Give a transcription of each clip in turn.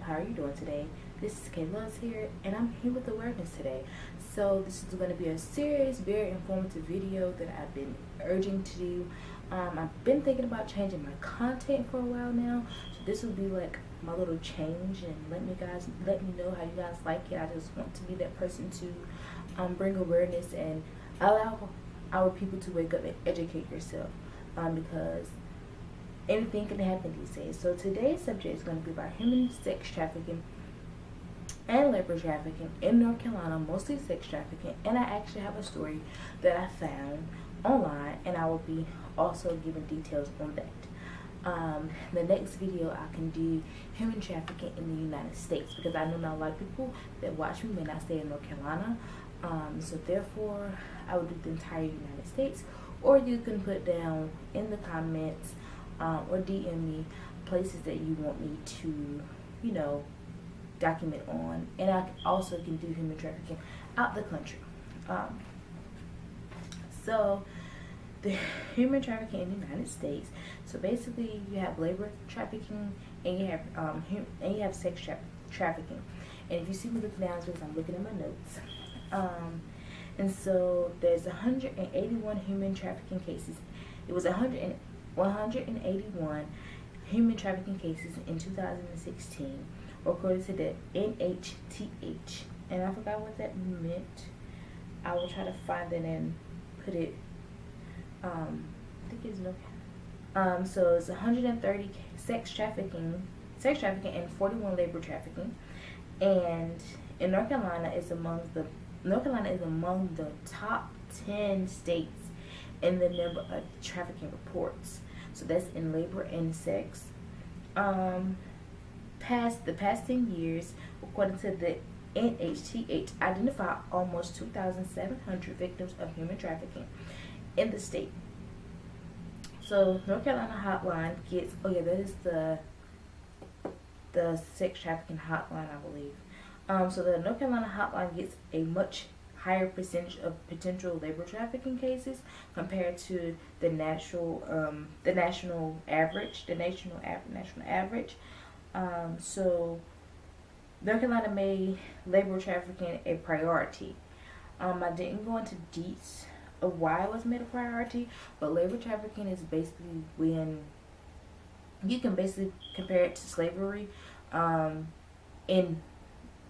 how are you doing today? This is Kayloves here, and I'm here with awareness today. So this is going to be a serious, very informative video that I've been urging to do. I've been thinking about changing my content for a while now, so this will be like my little change, and let me know how you guys like it. I just want to be that person to bring awareness and allow our people to wake up and educate yourself, because anything can happen these days. So today's subject is going to be about human sex trafficking and labor trafficking in North Carolina, mostly sex trafficking. And I actually have a story that I found online, and I will be also giving details on that. The next video I can do human trafficking in the United States, because I know not a lot of people that watch me may not stay in North Carolina. So therefore I will do the entire United States, or you can put down in the comments or DM me places that you want me to, document on. And I also can do human trafficking out the country. So the human trafficking in the United States. So basically, you have labor trafficking and you have sex trafficking. And if you see me looking down, it's because I'm looking at my notes. And so there's 181 human trafficking cases. It was 181 human trafficking cases in 2016, according to the NHTH. And I forgot what that meant. I will try to find it and put it. I think it's no. So it's 130 sex trafficking and 41 labor trafficking. And in North Carolina is among the top 10 states in the number of trafficking reports. So that's in labor and sex. The past 10 years, according to the NHTH, identified almost 2,700 victims of human trafficking in the state. So North Carolina Hotline gets, that is the sex trafficking hotline, I believe. So the North Carolina Hotline gets a much higher percentage of potential labor trafficking cases compared to the national average. So North Carolina made labor trafficking a priority. I didn't go into deets of why it was made a priority, but labor trafficking is basically when you can basically compare it to slavery in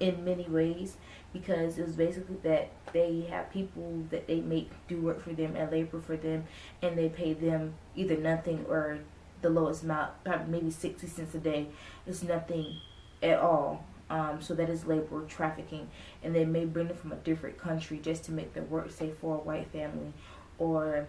many ways, because it was basically that they have people that they make do work for them and labor for them, and they pay them either nothing or the lowest amount, probably maybe 60 cents a day. It's nothing at all. So that is labor trafficking, and they may bring them from a different country just to make them work, say for a white family, or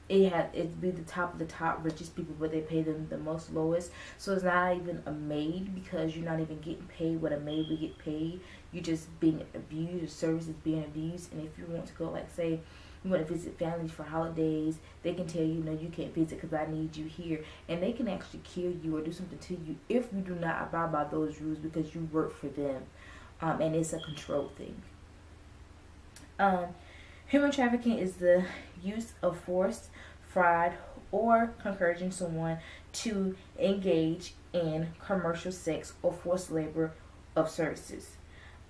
it'd be the top of the top richest people, but they pay them the most lowest. So it's not even a maid, because you're not even getting paid what a maid would get paid. You're just being abused, your service is being abused. And if you want to go, like say you want to visit families for holidays, they can tell you, no, you can't visit because I need you here, and they can actually kill you or do something to you if you do not abide by those rules, because you work for them. And it's a control thing. Human trafficking is the use of force, fraud, or encouraging someone to engage in commercial sex or forced labor of services.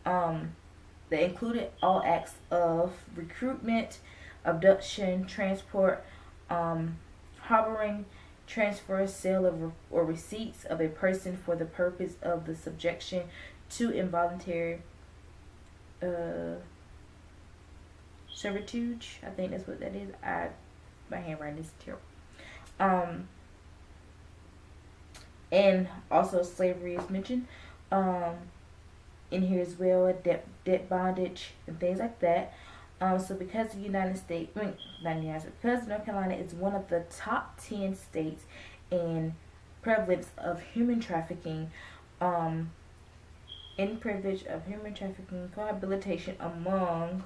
They included all acts of recruitment, abduction, transport, harboring, transfer, sale of or receipts of a person for the purpose of the subjection to involuntary servitude. I think that's what that is. My handwriting is terrible. And also slavery is mentioned in here as well, debt bondage and things like that. So because the because North Carolina is one of the top 10 states in prevalence of human trafficking, in privilege of human trafficking cohabilitation among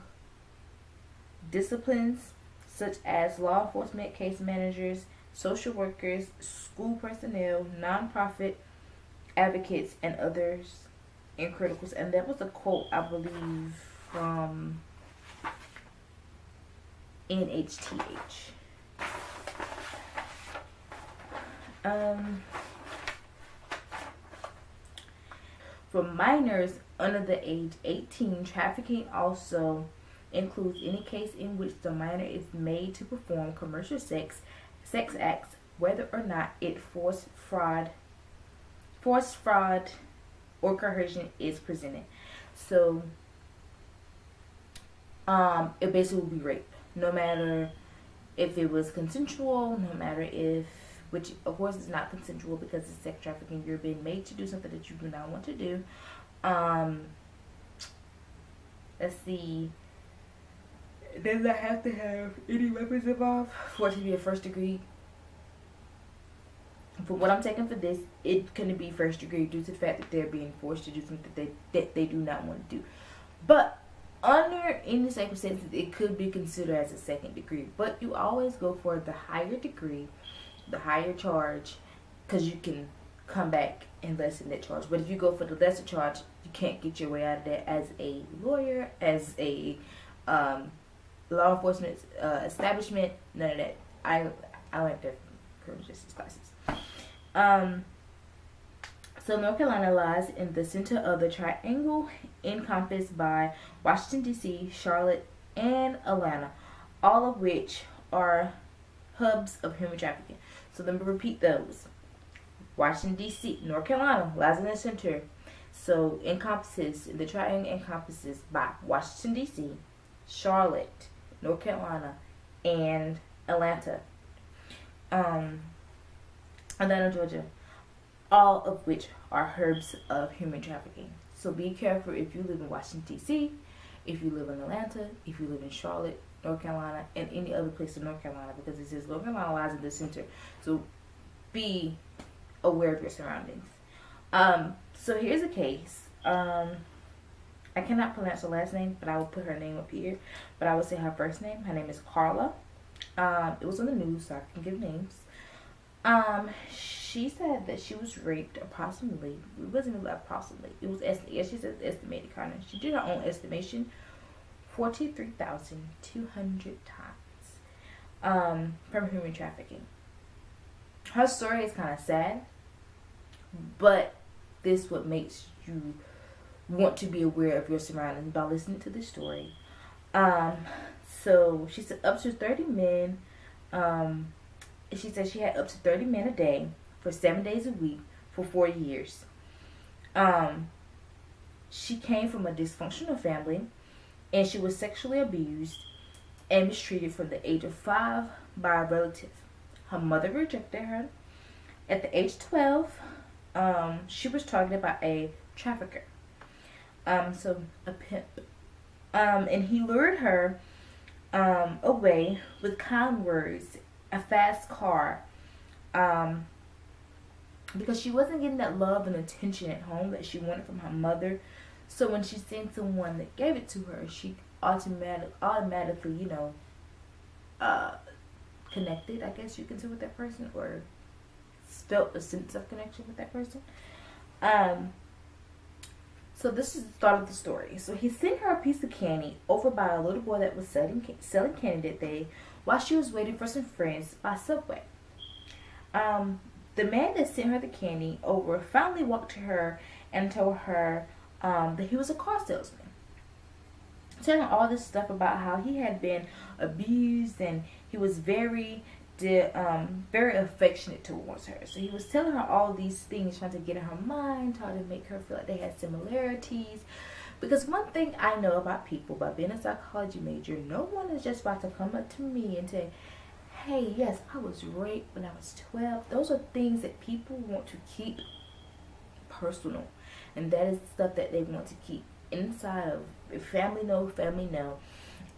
disciplines such as law enforcement, case managers, social workers, school personnel, nonprofit advocates, and others in criticals. And that was a quote, I believe, from NHTH. For minors under the age 18, trafficking also includes any case in which the minor is made to perform commercial sex acts, whether or not it forced fraud, or coercion is presented. So, it basically would be rape, no matter if it was consensual, no matter if, which of course is not consensual because it's sex trafficking. You're being made to do something that you do not want to do. Let's see. Does that have to have any weapons involved for it to be a first degree? For what I'm taking for this, it couldn't be first degree due to the fact that they're being forced to do something that they do not want to do. But under any circumstances, it could be considered as a second degree. But you always go for the higher degree, the higher charge, because you can come back and lessen that charge. But if you go for the lesser charge, you can't get your way out of that as a lawyer, as a law enforcement establishment. None of that. I went there for criminal justice classes. So North Carolina lies in the center of the triangle encompassed by Washington, D.C., Charlotte, and Atlanta, all of which are hubs of human trafficking. So let me repeat those. Washington, D.C., North Carolina lies in the center. So the triangle encompasses by Washington, D.C., Charlotte, North Carolina, and Atlanta. Atlanta, Georgia, all of which are hubs of human trafficking. So be careful if you live in Washington, D.C., if you live in Atlanta, if you live in Charlotte, North Carolina, and any other place in North Carolina, because it says North Carolina lies in the center. So be aware of your surroundings. So here's a case. I cannot pronounce her last name, but I will put her name up here. But I will say her first name. Her name is Carla. It was on the news, so I can give names. She said that she was raped approximately. It wasn't even approximately. It was estimated. She said estimated, kind of. She did her own estimation. 43,200 times. From human trafficking. Her story is kind of sad, but this is what makes you want to be aware of your surroundings by listening to this story. So she said up to 30 men. She said she had up to 30 men a day for 7 days a week for 4 years. She came from a dysfunctional family, and she was sexually abused and mistreated from the age of 5 by a relative. Her mother rejected her. At the age of 12, she was targeted by a trafficker, so a pimp. And he lured her away with kind words, a fast car, because she wasn't getting that love and attention at home that she wanted from her mother. So when she seen someone that gave it to her, she automatically, connected, I guess you can say, with that person, or felt a sense of connection with that person. So this is the start of the story. So he sent her a piece of candy over by a little boy that was selling candy that day while she was waiting for some friends by Subway. The man that sent her the candy over finally walked to her and told her that he was a car salesman, telling her all this stuff about how he had been abused and he was very affectionate towards her. So he was telling her all these things, trying to get in her mind, trying to make her feel like they had similarities. Because one thing I know about people, by being a psychology major, no one is just about to come up to me and say, hey, yes, I was raped when I was 12. Those are things that people want to keep personal. And that is stuff that they want to keep inside of. If family know.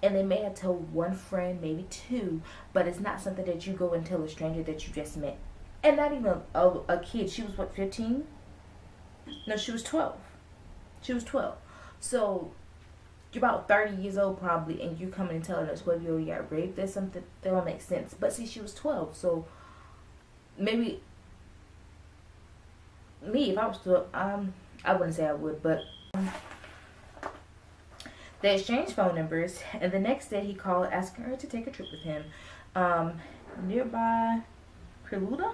And they may have told one friend, maybe two, but it's not something that you go and tell a stranger that you just met. And not even a kid. She was, 15? No, she was 12. So, you're about 30 years old probably, and you coming and telling a 12-year-old you got raped. There's something that don't make sense. But see, she was 12, so maybe me, if I was 12, I wouldn't say I would, but they exchanged phone numbers, and the next day he called asking her to take a trip with him nearby Preluda.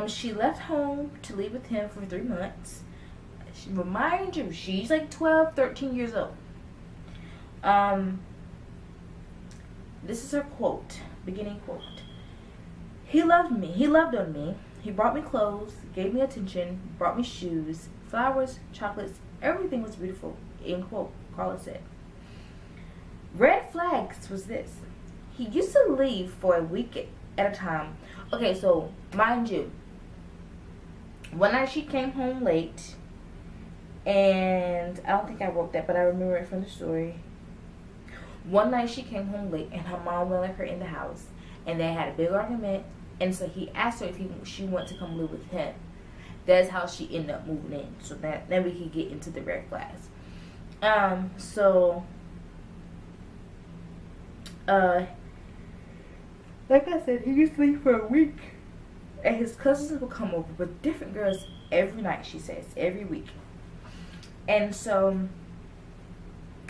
She left home to live with him for 3 months. Remind you, she's like 12, 13 years old. This is her quote, beginning quote. He loved me. He loved on me. He brought me clothes, gave me attention, brought me shoes, flowers, chocolates. Everything was beautiful. End quote. Carla said. Red flags was this. He used to leave for a week at a time. Okay, so mind you, one night she came home late, and I don't think I wrote that, but I remember it from the story. One night she came home late, and her mom wouldn't let her in the house, and they had a big argument. And so he asked her if she wanted to come live with him. That's how she ended up moving in. So that then we can get into the red flags. Like I said, he used to leave for a week, and his cousins would come over with different girls every night. She says every week. And so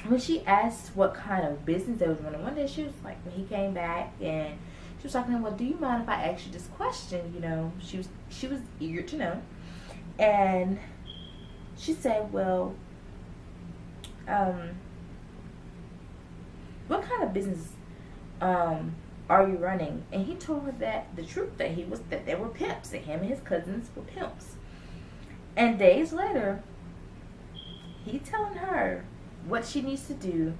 when she asked what kind of business they was running, one day she was like, when he came back, and she was talking to him, well, do you mind if I ask you this question? You know, she was eager to know. And she said, well, what kind of business are you running? And he told her that the truth, that they were pimps, that him and his cousins were pimps. And days later, he telling her what she needs to do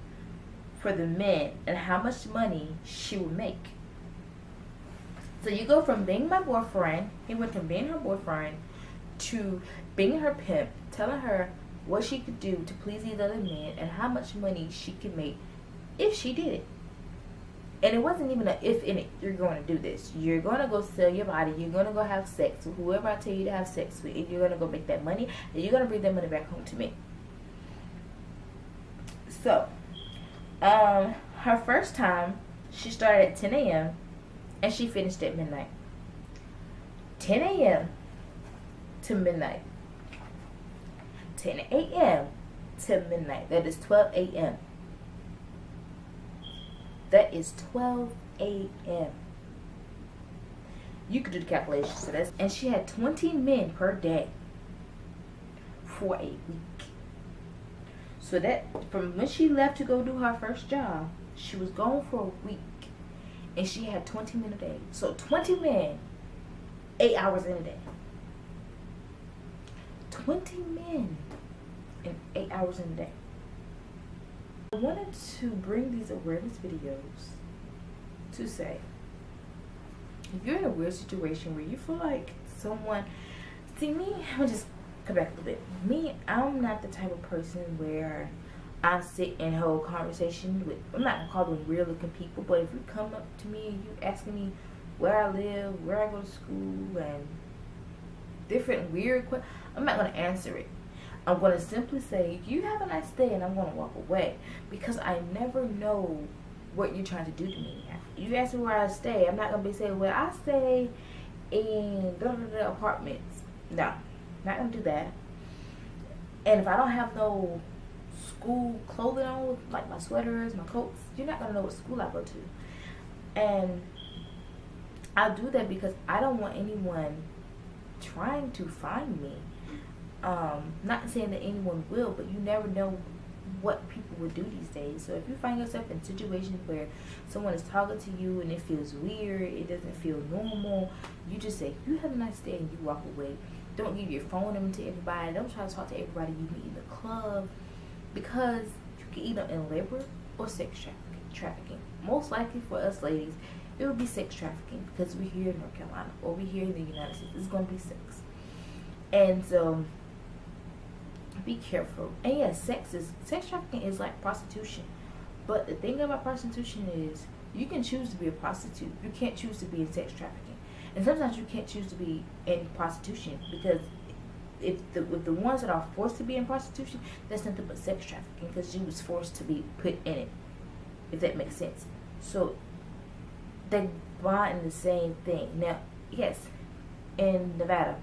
for the men and how much money she will make. So you go from being my boyfriend, he went from being her boyfriend to being her pimp, telling her what she could do to please these other men and how much money she could make if she did it. And it wasn't even a if in it. You're going to do this. You're going to go sell your body. You're going to go have sex with whoever I tell you to have sex with. And you're going to go make that money. And you're going to bring that money back home to me. So, her first time, she started at 10 a.m. and she finished at midnight. 10 a.m. to midnight. 10 a.m. to midnight. That is 12 a.m. That is 12 a.m. You could do the calculation. So that's, and she had 20 men per day for a week. So that from when she left to go do her first job, she was gone for a week, and she had 20 men a day. So 20 men, 8 hours in a day. 20 men in 8 hours in a day. I wanted to bring these awareness videos to say, if you're in a weird situation where you feel like someone, see me, I'm just come back a little bit. Me, I'm not the type of person where I sit and hold conversation with, I'm not gonna call them weird looking people, but if you come up to me and you asking me where I live, where I go to school, and different weird questions, I'm not gonna answer it. I'm going to simply say, you have a nice day, and I'm going to walk away, because I never know what you're trying to do to me. You ask me where I stay, I'm not going to be saying, well, I stay in apartments. No, not going to do that. And if I don't have no school clothing on, like my sweaters, my coats, you're not going to know what school I go to. And I do that because I don't want anyone trying to find me. Not saying that anyone will, but you never know what people will do these days. So if you find yourself in situations where someone is talking to you and it feels weird, it doesn't feel normal, you just say, you have a nice day, and you walk away. Don't give your phone number to everybody. Don't try to talk to everybody you meet in the club, because you can either in labor or sex trafficking. Most likely for us ladies, it would be sex trafficking, because we're here in North Carolina or we're here in the United States. It's going to be sex. And so be careful. And yes, sex trafficking is like prostitution. But the thing about prostitution is you can choose to be a prostitute. You can't choose to be in sex trafficking. And sometimes you can't choose to be in prostitution, because with the ones that are forced to be in prostitution, that's nothing but sex trafficking, because you was forced to be put in it, if that makes sense. So they bond in the same thing. Now, yes, in Nevada,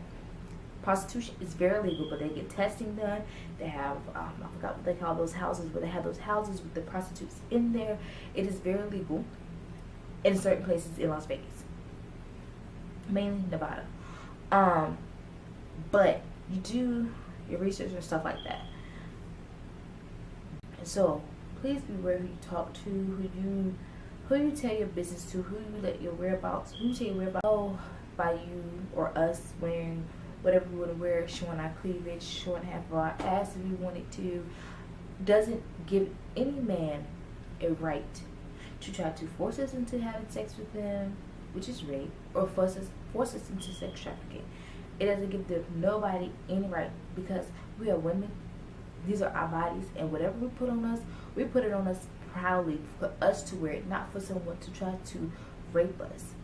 prostitution is very legal, but they get testing done. They have, I forgot what they call those houses, but they have those houses with the prostitutes in there. It is very legal in certain places in Las Vegas, mainly Nevada. But you do your research and stuff like that. And so please be aware who you talk to, who you tell your business to, who you let your whereabouts, who you tell your whereabouts. Oh, by you or us wearing whatever we want to wear, showing our cleavage, showing half of our ass if we wanted to, doesn't give any man a right to try to force us into having sex with them, which is rape, or force us into sex trafficking. It doesn't give nobody any right, because we are women. These are our bodies, and whatever we put on us, we put it on us proudly for us to wear it, not for someone to try to rape us.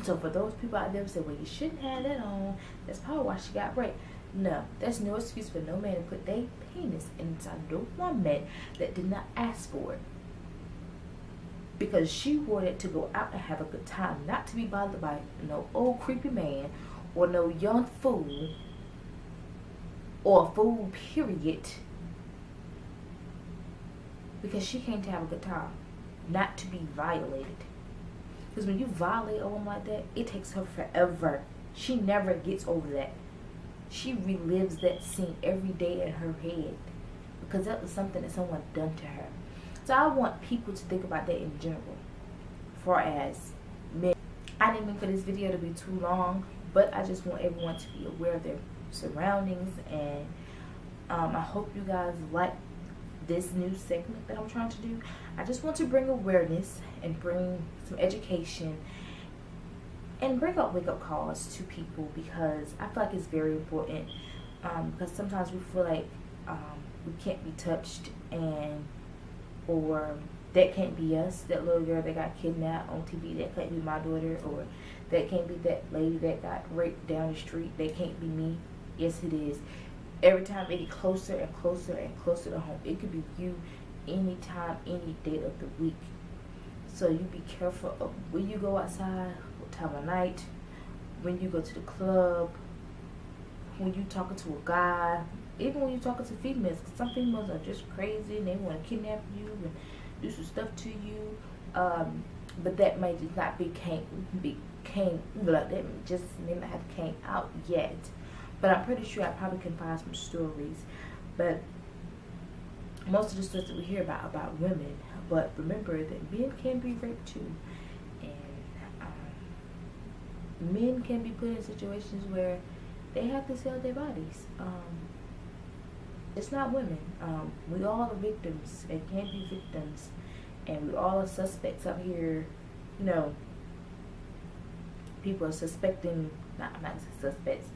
So for those people out there who say, well, you shouldn't have that on, that's probably why she got raped. No, that's no excuse for no man to put their penis inside no woman that did not ask for it. Because she wanted to go out and have a good time, not to be bothered by no old creepy man or no young fool or a fool, period. Because she came to have a good time, not to be violated. Because when you violate a woman like that, it takes her forever. She never gets over that. She relives that scene every day in her head, because that was something that someone done to her. So I want people to think about that in general, far as men. I didn't mean for this video to be too long, but I just want everyone to be aware of their surroundings, and I hope you guys like this new segment that I'm trying to do. I just want to bring awareness and bring some education and bring up wake-up calls to people, because I feel like it's very important, because sometimes we feel like we can't be touched, and or that can't be us, that little girl that got kidnapped on TV, that can't be my daughter, or that can't be that lady that got raped down the street, that can't be me. Yes, it is. Every time it gets closer and closer and closer to home. It could be you anytime, any day of the week. So you be careful of when you go outside, what time of night, when you go to the club, when you talking to a guy, even when you talking to females. Because some females are just crazy and they want to kidnap you and do some stuff to you. But that may just not just may not have came out yet. But I'm pretty sure I probably can find some stories. But most of the stuff that we hear about women. But remember that men can be raped too. And men can be put in situations where they have to sell their bodies. It's not women. We all are victims and can be victims. And we all are suspects out here. You know, people are suspecting, not suspects,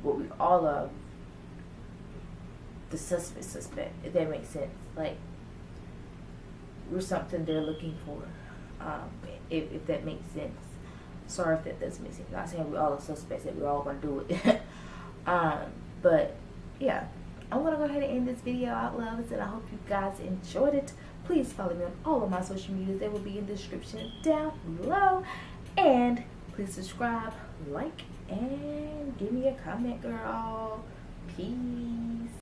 but we all are the suspect, if that makes sense. Like, we're something they're looking for, if that makes sense. Sorry if that doesn't make sense. I'm not saying we all are suspects, that we're all going to do it. But, yeah. I'm going to go ahead and end this video out, loves, and I hope you guys enjoyed it. Please follow me on all of my social medias. They will be in the description down below. And please subscribe, like, and give me a comment, girl. Peace.